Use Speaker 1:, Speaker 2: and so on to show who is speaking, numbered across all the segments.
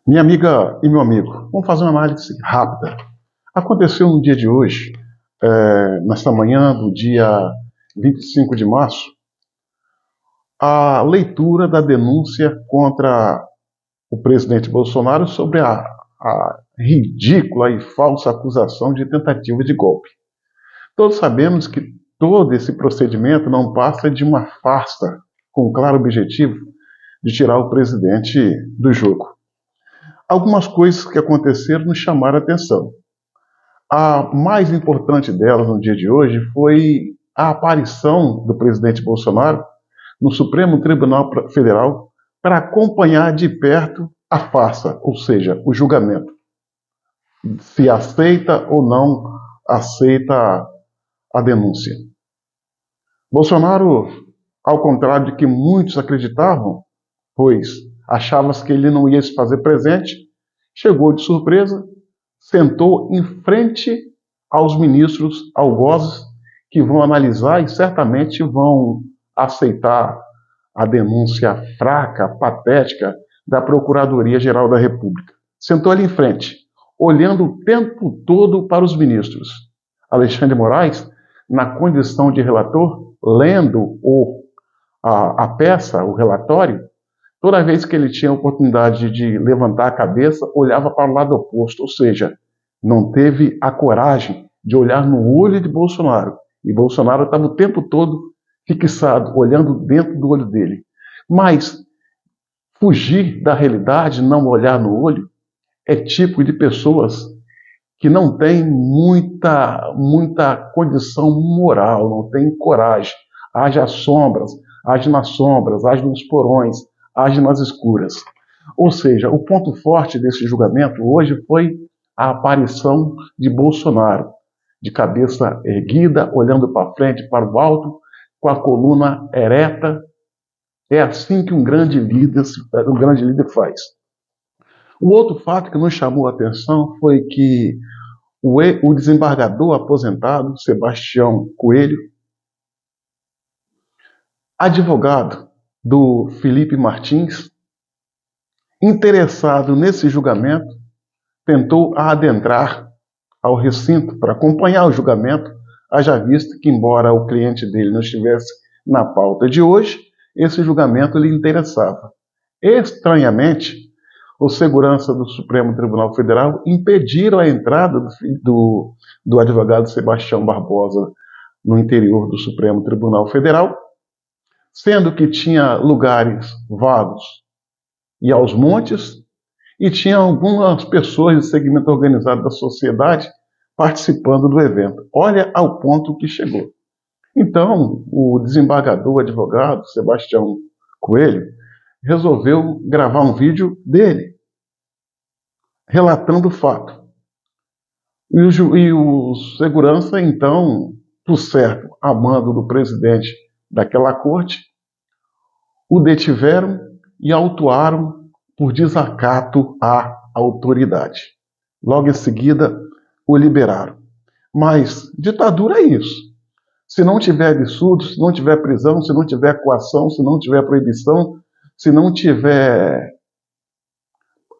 Speaker 1: Minha amiga e meu amigo, vamos fazer uma análise rápida. Aconteceu no dia de hoje, nesta manhã do dia 25 de março, a leitura da denúncia contra o presidente Bolsonaro sobre a ridícula e falsa acusação de tentativa de golpe. Todos sabemos que todo esse procedimento não passa de uma farsa com o claro objetivo de tirar o presidente do jogo. Algumas coisas que aconteceram nos chamaram a atenção. A mais importante delas no dia de hoje foi a aparição do presidente Bolsonaro no Supremo Tribunal Federal para acompanhar de perto a farsa, ou seja, o julgamento. Se aceita ou não aceita a denúncia. Bolsonaro, ao contrário de que muitos acreditavam, pois achavam que ele não ia se fazer presente, chegou de surpresa, sentou em frente aos ministros algozes que vão analisar e certamente vão aceitar a denúncia fraca, patética da Procuradoria-Geral da República. Sentou ali em frente, olhando o tempo todo para os ministros. Alexandre Moraes, na condição de relator, lendo a peça, o relatório, toda vez que ele tinha a oportunidade de levantar a cabeça, olhava para o lado oposto, ou seja, não teve a coragem de olhar no olho de Bolsonaro. E Bolsonaro estava o tempo todo fixado, olhando dentro do olho dele. Mas fugir da realidade, não olhar no olho, é tipo de pessoas que não têm muita condição moral, não têm coragem. Age às sombras, age nas sombras, age nos porões, age nas escuras. Ou seja, o ponto forte desse julgamento hoje foi a aparição de Bolsonaro, de cabeça erguida, olhando para frente, para o alto, com a coluna ereta. É assim que um grande líder faz. O outro fato que nos chamou a atenção foi que o desembargador aposentado, Sebastião Coelho, advogado do Felipe Martins, interessado nesse julgamento, tentou adentrar ao recinto para acompanhar o julgamento, haja visto que, embora o cliente dele não estivesse na pauta de hoje, esse julgamento lhe interessava. Estranhamente, os seguranças do Supremo Tribunal Federal impediram a entrada do advogado Sebastião Barbosa no interior do Supremo Tribunal Federal, sendo que tinha lugares vagos e aos montes, e tinha algumas pessoas de segmento organizado da sociedade participando do evento. Olha ao ponto que chegou. Então, o desembargador, o advogado, Sebastião Coelho, resolveu gravar um vídeo dele, relatando o fato. E o segurança, então, por certo, a mando do presidente daquela corte, o detiveram e autuaram por desacato à autoridade. Logo em seguida, o liberaram. Mas ditadura é isso. Se não tiver absurdo, se não tiver prisão, se não tiver coação, se não tiver proibição, se não tiver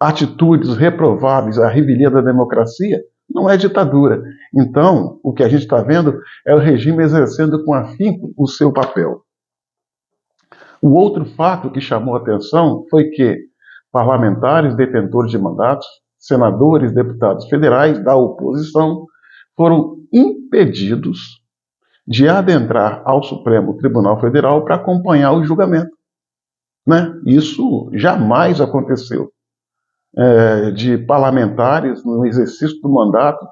Speaker 1: atitudes reprováveis à revelia da democracia, não é ditadura. Então, o que a gente está vendo é o regime exercendo com afinco o seu papel. O outro fato que chamou a atenção foi que parlamentares detentores de mandatos, senadores, deputados federais da oposição, foram impedidos de adentrar ao Supremo Tribunal Federal para acompanhar o julgamento. Isso jamais aconteceu. De parlamentares, no exercício do mandato,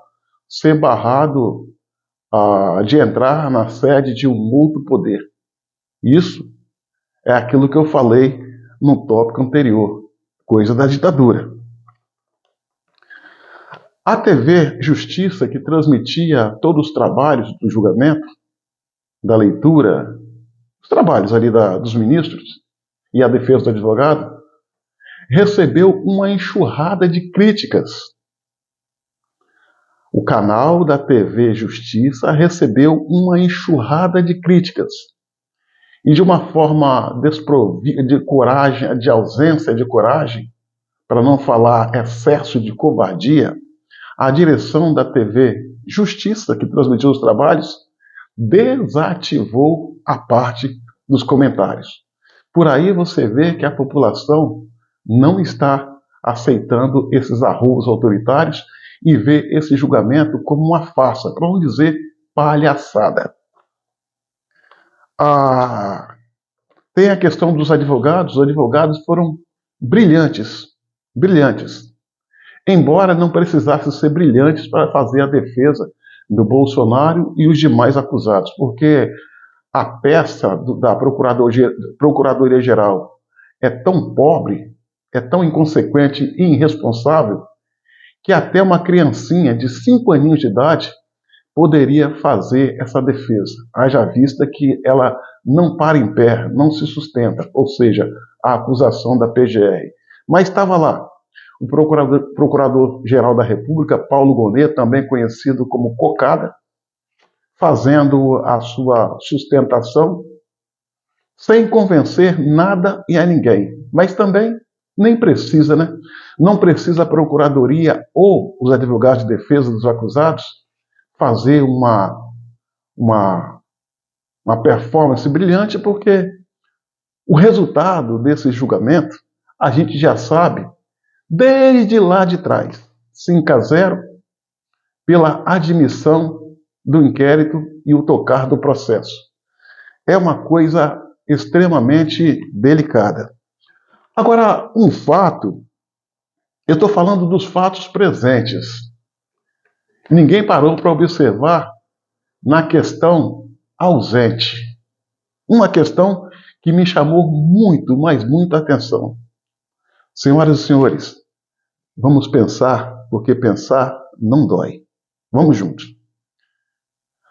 Speaker 1: ser barrado de entrar na sede de um outro poder. Isso é aquilo que eu falei no tópico anterior, coisa da ditadura. A TV Justiça, que transmitia todos os trabalhos do julgamento, da leitura, os trabalhos ali dos ministros e a defesa do advogado, recebeu uma enxurrada de críticas. O canal da TV Justiça recebeu uma enxurrada de críticas. E de uma forma desprovida de coragem, de ausência de coragem, para não falar excesso de covardia, a direção da TV Justiça, que transmitiu os trabalhos, desativou a parte dos comentários. Por aí você vê que a população não está aceitando esses arroubos autoritários e vê esse julgamento como uma farsa, para não dizer palhaçada. Tem a questão dos advogados. Os advogados foram brilhantes, brilhantes. Embora não precisasse ser brilhantes para fazer a defesa do Bolsonaro e os demais acusados, porque a peça da Procuradoria-Geral é tão pobre, é tão inconsequente e irresponsável, que até uma criancinha de 5 aninhos de idade poderia fazer essa defesa. Haja vista que ela não para em pé, não se sustenta, ou seja, a acusação da PGR. Mas estava lá o Procurador-Geral da República, Paulo Gonet, também conhecido como Cocada, fazendo a sua sustentação sem convencer nada e a ninguém. Mas também nem precisa, né? Não precisa a Procuradoria ou os advogados de defesa dos acusados fazer uma performance brilhante, porque o resultado desse julgamento a gente já sabe desde lá de trás. 5-0 pela admissão do inquérito e o tocar do processo. É uma coisa extremamente delicada. Agora, um fato, eu estou falando dos fatos presentes. Ninguém parou para observar na questão ausente. Uma questão que me chamou muito, mas muita atenção. Senhoras e senhores, vamos pensar, porque pensar não dói. Vamos juntos.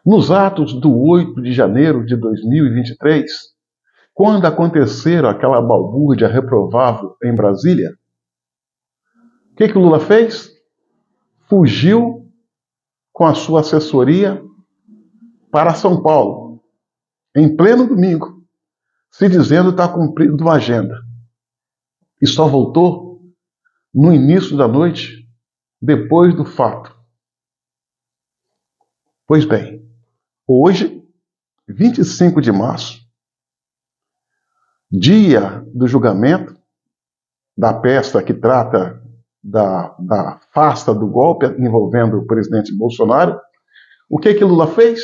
Speaker 1: Nos atos do 8 de janeiro de 2023, quando aconteceram aquela balbúrdia reprovável em Brasília, o que o Lula fez? Fugiu com a sua assessoria para São Paulo, em pleno domingo, se dizendo estar cumprindo uma agenda. E só voltou no início da noite, depois do fato. Pois bem, hoje, 25 de março, dia do julgamento da peça que trata da farsa do golpe envolvendo o presidente Bolsonaro, o que Lula fez?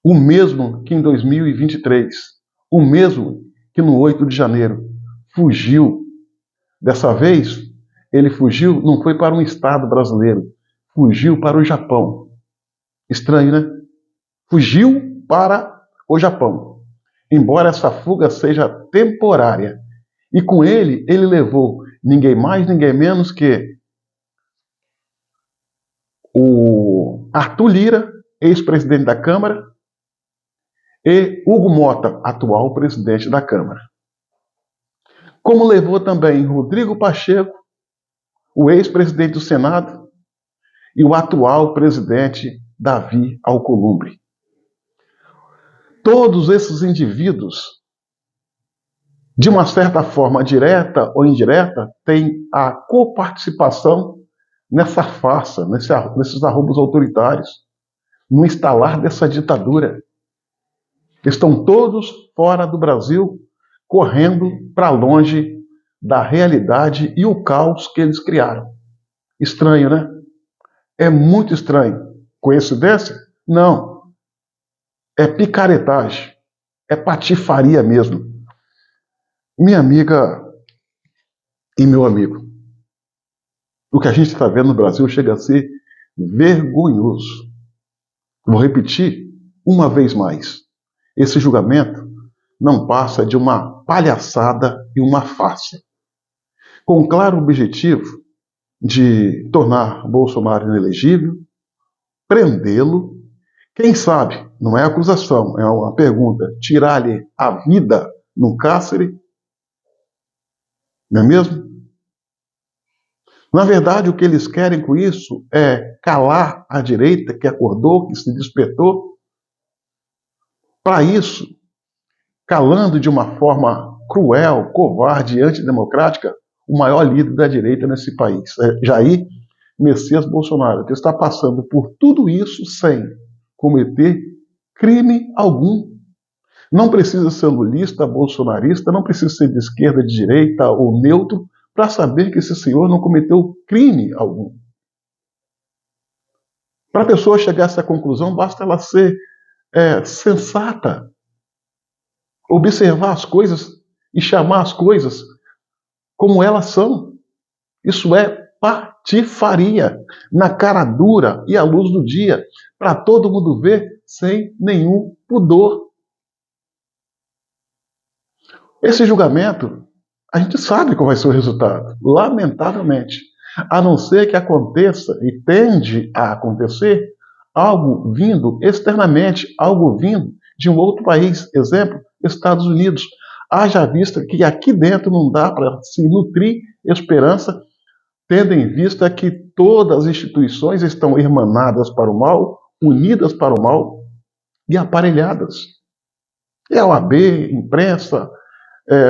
Speaker 1: O mesmo que em 2023, o mesmo que no 8 de janeiro, fugiu. Dessa vez, ele fugiu, não foi para um estado brasileiro, fugiu para o Japão. Estranho, né? Fugiu para o Japão. Embora essa fuga seja temporária. E com ele levou ninguém mais, ninguém menos que o Arthur Lira, ex-presidente da Câmara, e Hugo Mota, atual presidente da Câmara. Como levou também Rodrigo Pacheco, o ex-presidente do Senado, e o atual presidente Davi Alcolumbre. Todos esses indivíduos, de uma certa forma, direta ou indireta, têm a coparticipação nessa farsa, nesses arroubos autoritários, no instalar dessa ditadura. Estão todos fora do Brasil, correndo para longe da realidade e o caos que eles criaram. Estranho, né? É muito estranho. Coincidência? Não. É picaretagem. É patifaria mesmo. Minha amiga e meu amigo, o que a gente está vendo no Brasil chega a ser vergonhoso. Vou repetir uma vez mais. Esse julgamento não passa de uma palhaçada e uma farsa, com o claro objetivo de tornar Bolsonaro inelegível, prendê-lo, quem sabe, não é acusação, é uma pergunta, tirar-lhe a vida no cárcere, não é mesmo? Na verdade, o que eles querem com isso é calar a direita que acordou, que se despertou. Para isso, calando de uma forma cruel, covarde e antidemocrática, o maior líder da direita nesse país, Jair Messias Bolsonaro, que está passando por tudo isso sem cometer crime algum. Não precisa ser lulista, bolsonarista, não precisa ser de esquerda, de direita ou neutro para saber que esse senhor não cometeu crime algum. Para a pessoa chegar a essa conclusão, basta ela ser sensata, observar as coisas e chamar as coisas como elas são. Isso é patifaria, na cara dura e à luz do dia, para todo mundo ver sem nenhum pudor. Esse julgamento, a gente sabe qual vai ser o resultado, lamentavelmente. A não ser que aconteça, e tende a acontecer, algo vindo externamente, algo vindo de um outro país. Exemplo, Estados Unidos. Haja vista que aqui dentro não dá para se nutrir esperança, tendo em vista que todas as instituições estão irmanadas para o mal, unidas para o mal e aparelhadas. E a OAB, imprensa,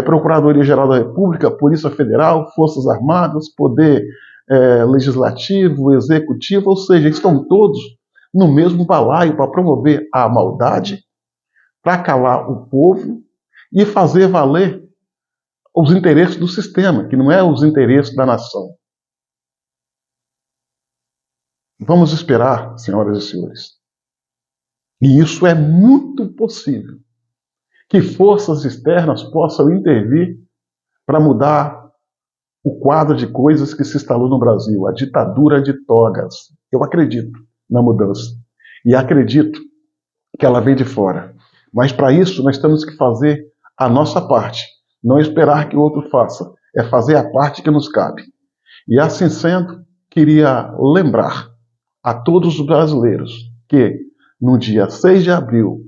Speaker 1: Procuradoria-Geral da República, Polícia Federal, Forças Armadas, Poder Legislativo, Executivo, ou seja, estão todos no mesmo balaio para promover a maldade, para calar o povo e fazer valer os interesses do sistema, que não é os interesses da nação. Vamos esperar, senhoras e senhores. E isso é muito possível. Que forças externas possam intervir para mudar o quadro de coisas que se instalou no Brasil, a ditadura de togas. Eu acredito na mudança. E acredito que ela vem de fora. Mas para isso nós temos que fazer a nossa parte. Não esperar que o outro faça. É fazer a parte que nos cabe. E assim sendo, queria lembrar a todos os brasileiros que no dia 6 de abril,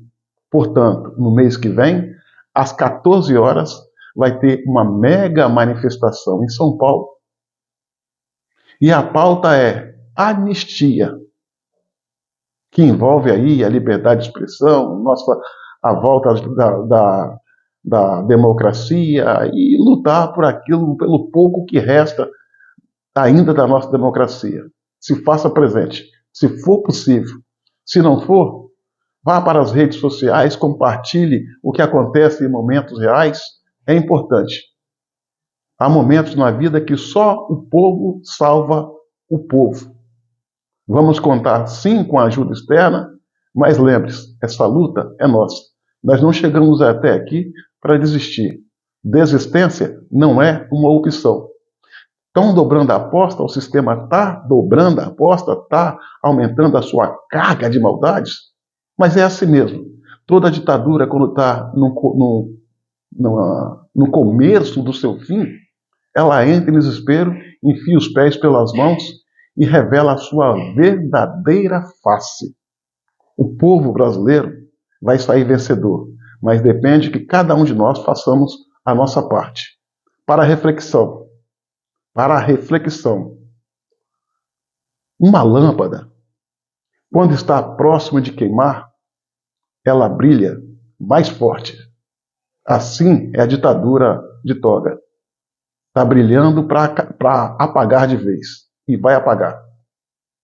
Speaker 1: portanto, no mês que vem, às 14 horas, vai ter uma mega manifestação em São Paulo. E a pauta é anistia, que envolve aí a liberdade de expressão, a volta da democracia e lutar por aquilo, pelo pouco que resta ainda da nossa democracia. Se faça presente, se for possível. Se não for, vá para as redes sociais, compartilhe o que acontece em momentos reais. É importante. Há momentos na vida que só o povo salva o povo. Vamos contar sim com a ajuda externa, mas lembre-se, essa luta é nossa. Nós não chegamos até aqui para desistir. Desistência não é uma opção. Estão dobrando a aposta, o sistema está dobrando a aposta, está aumentando a sua carga de maldades, mas é assim mesmo. Toda ditadura, quando está no começo do seu fim, ela entra em desespero, enfia os pés pelas mãos e revela a sua verdadeira face. O povo brasileiro vai sair vencedor, mas depende que cada um de nós façamos a nossa parte. Para a reflexão. Uma lâmpada, quando está próxima de queimar, ela brilha mais forte. Assim é a ditadura de toga. Está brilhando para apagar de vez. E vai apagar.